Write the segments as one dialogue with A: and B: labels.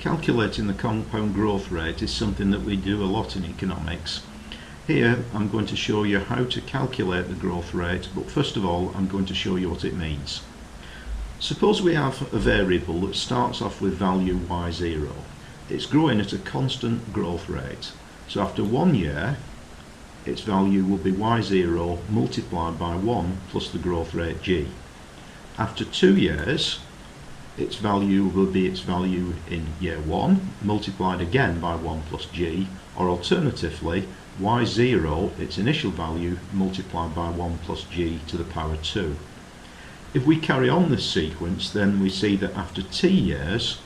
A: Calculating the compound growth rate is something that we do a lot in economics. Here I'm going to show you how to calculate the growth rate, but first of all I'm going to show you what it means. Suppose we have a variable that starts off with value y0. It's growing at a constant growth rate. So after 1 year, its value will be y0 multiplied by 1 plus the growth rate g. After 2 years, its value will be its value in year 1 multiplied again by 1 plus g, or alternatively y0, its initial value, multiplied by 1 plus g to the power 2. If we carry on this sequence, then we see that after t years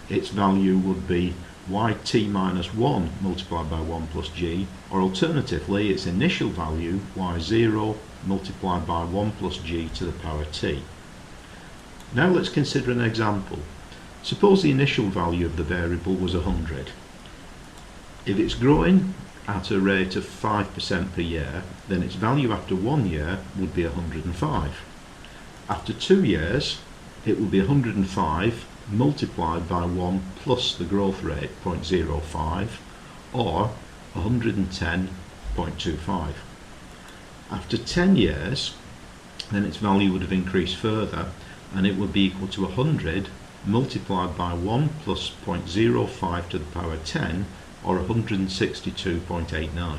A: its value would be yt minus 1 multiplied by 1 plus g, or alternatively its initial value y0 multiplied by 1 plus g to the power t. Now let's consider an example. Suppose the initial value of the variable was 100. If it's growing at a rate of 5% per year, then its value after 1 year would be 105. After 2 years, it will be 105 multiplied by 1 plus the growth rate 0.05, or 110.25. After 10 years, then its value would have increased further, and it would be equal to 100 multiplied by 1 plus 0.05 to the power 10, or 162.89.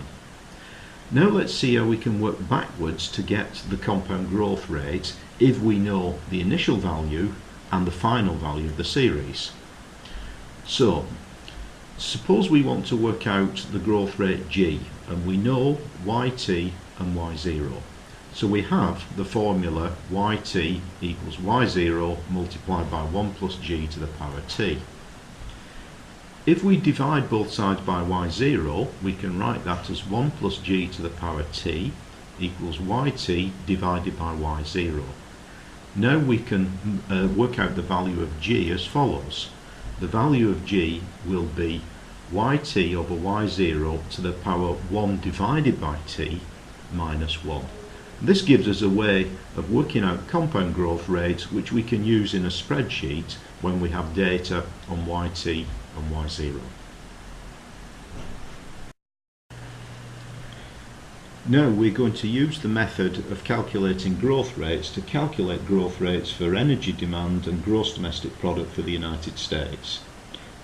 A: Now let's see how we can work backwards to get the compound growth rate if we know the initial value and the final value of the series. So suppose we want to work out the growth rate g, and we know yt and y0. So we have the formula yt equals y0 multiplied by 1 plus g to the power t. If we divide both sides by y0, we can write that as 1 plus g to the power t equals yt divided by y0. Now we can work out the value of g as follows. The value of g will be yt over y0 to the power 1 divided by t minus 1. This gives us a way of working out compound growth rates which we can use in a spreadsheet when we have data on yt and y0. Now we're going to use the method of calculating growth rates to calculate growth rates for energy demand and gross domestic product for the United States.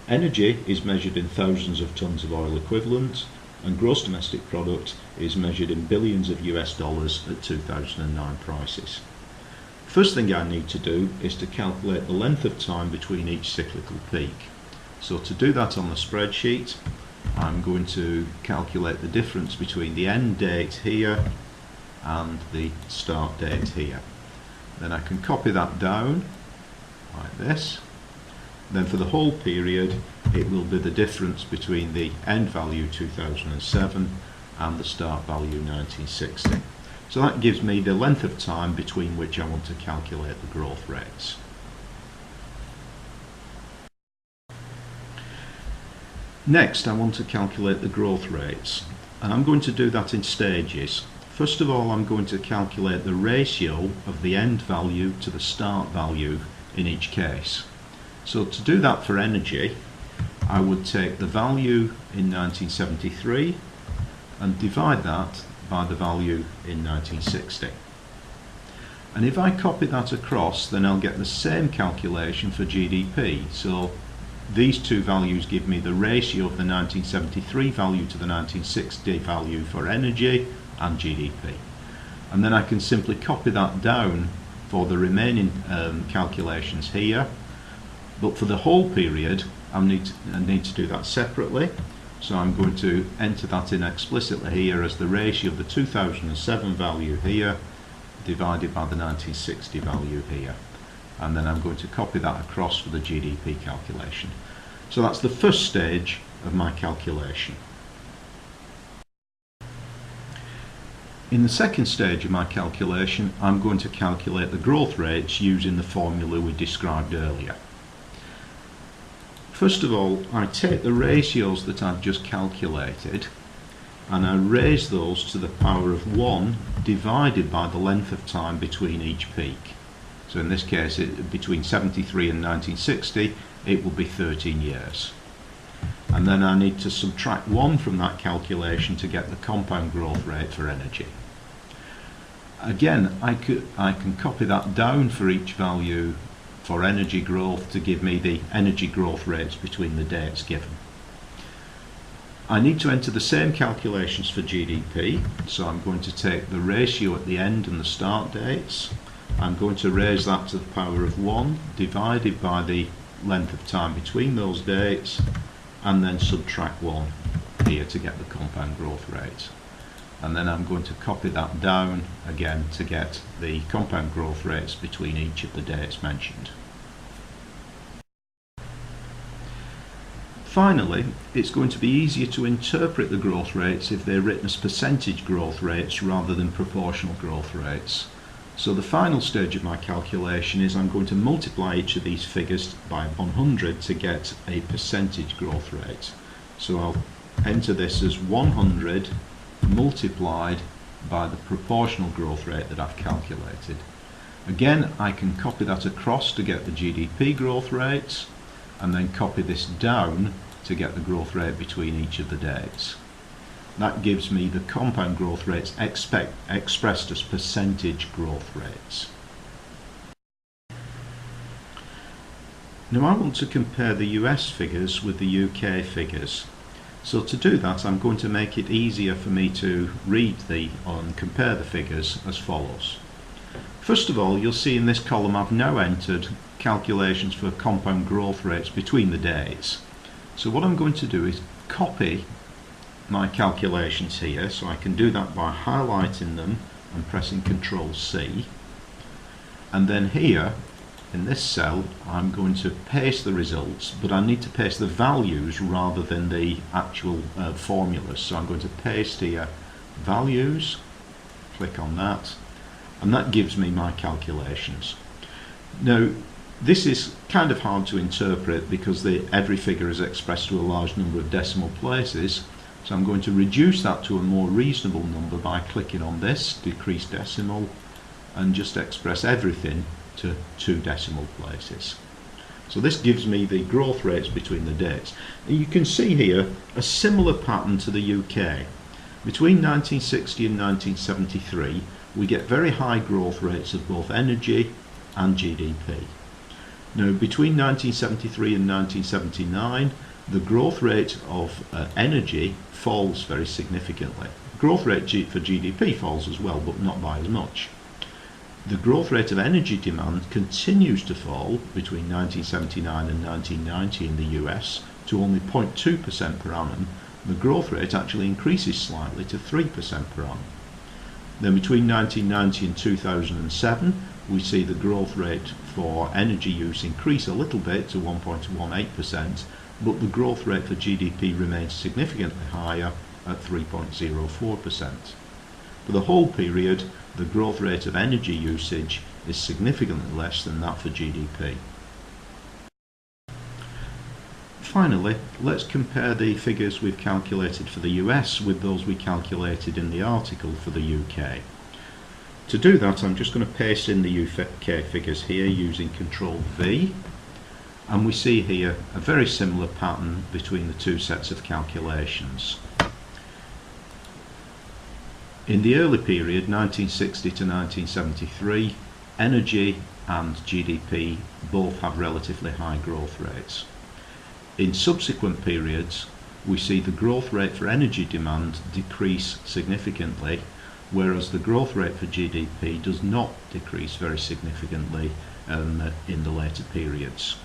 A: Energy is measured in thousands of tons of oil equivalent, and gross domestic product is measured in billions of US dollars at 2009 prices. First thing I need to do is to calculate the length of time between each cyclical peak. So to do that on the spreadsheet, I'm going to calculate the difference between the end date here and the start date here. Then I can copy that down like this. Then for the whole period, it will be the difference between the end value 2007 and the start value 1960. So that gives me the length of time between which I want to calculate the growth rates. Next, I want to calculate the growth rates, and I'm going to do that in stages. First of all, I'm going to calculate the ratio of the end value to the start value in each case. So to do that for energy, I would take the value in 1973 and divide that by the value in 1960. And if I copy that across, then I'll get the same calculation for GDP. So these two values give me the ratio of the 1973 value to the 1960 value for energy and GDP. And then I can simply copy that down for the remaining calculations here. But for the whole period, I need to do that separately. So I'm going to enter that in explicitly here as the ratio of the 2007 value here divided by the 1960 value here. And then I'm going to copy that across for the GDP calculation. So that's the first stage of my calculation. In the second stage of my calculation, I'm going to calculate the growth rates using the formula we described earlier. First of all, I take the ratios that I've just calculated and I raise those to the power of 1 divided by the length of time between each peak. So in this case, between 73 and 1960, it will be 13 years. And then I need to subtract 1 from that calculation to get the compound growth rate for energy. Again, I can copy that down for each value for energy growth to give me the energy growth rates between the dates given. I need to enter the same calculations for GDP, so I'm going to take the ratio at the end and the start dates. I'm going to raise that to the power of 1 divided by the length of time between those dates, and then subtract 1 here to get the compound growth rate. And then I'm going to copy that down again to get the compound growth rates between each of the dates mentioned. Finally, it's going to be easier to interpret the growth rates if they're written as percentage growth rates rather than proportional growth rates. So the final stage of my calculation is I'm going to multiply each of these figures by 100 to get a percentage growth rate. So I'll enter this as 100 multiplied by the proportional growth rate that I've calculated. Again, I can copy that across to get the GDP growth rates, and then copy this down to get the growth rate between each of the dates. That gives me the compound growth rates expressed as percentage growth rates. Now I want to compare the US figures with the UK figures. So to do that, I'm going to make it easier for me to read and compare the figures as follows. First of all, you'll see in this column I've now entered calculations for compound growth rates between the dates. So what I'm going to do is copy my calculations here, so I can do that by highlighting them and pressing Ctrl C, and then here in this cell I'm going to paste the results, but I need to paste the values rather than the actual formulas. So I'm going to paste here values, click on that, and that gives me my calculations. Now this is kind of hard to interpret because every figure is expressed to a large number of decimal places, so I'm going to reduce that to a more reasonable number by clicking on this, decrease decimal, and just express everything to 2 decimal places. So this gives me the growth rates between the dates. And you can see here a similar pattern to the UK. Between 1960 and 1973 we get very high growth rates of both energy and GDP. Now between 1973 and 1979 the growth rate of energy falls very significantly. Growth rate for GDP falls as well, but not by as much. The growth rate of energy demand continues to fall between 1979 and 1990 in the US to only 0.2% per annum. The growth rate actually increases slightly to 3% per annum. Then between 1990 and 2007 we see the growth rate for energy use increase a little bit to 1.18%, but the growth rate for GDP remains significantly higher at 3.04%. For the whole period, the growth rate of energy usage is significantly less than that for GDP. Finally, let's compare the figures we've calculated for the US with those we calculated in the article for the UK. To do that, I'm just going to paste in the UK figures here using Ctrl V, and we see here a very similar pattern between the 2 sets of calculations. In the early period, 1960 to 1973, energy and GDP both have relatively high growth rates. In subsequent periods, we see the growth rate for energy demand decrease significantly, whereas the growth rate for GDP does not decrease very significantly in the later periods.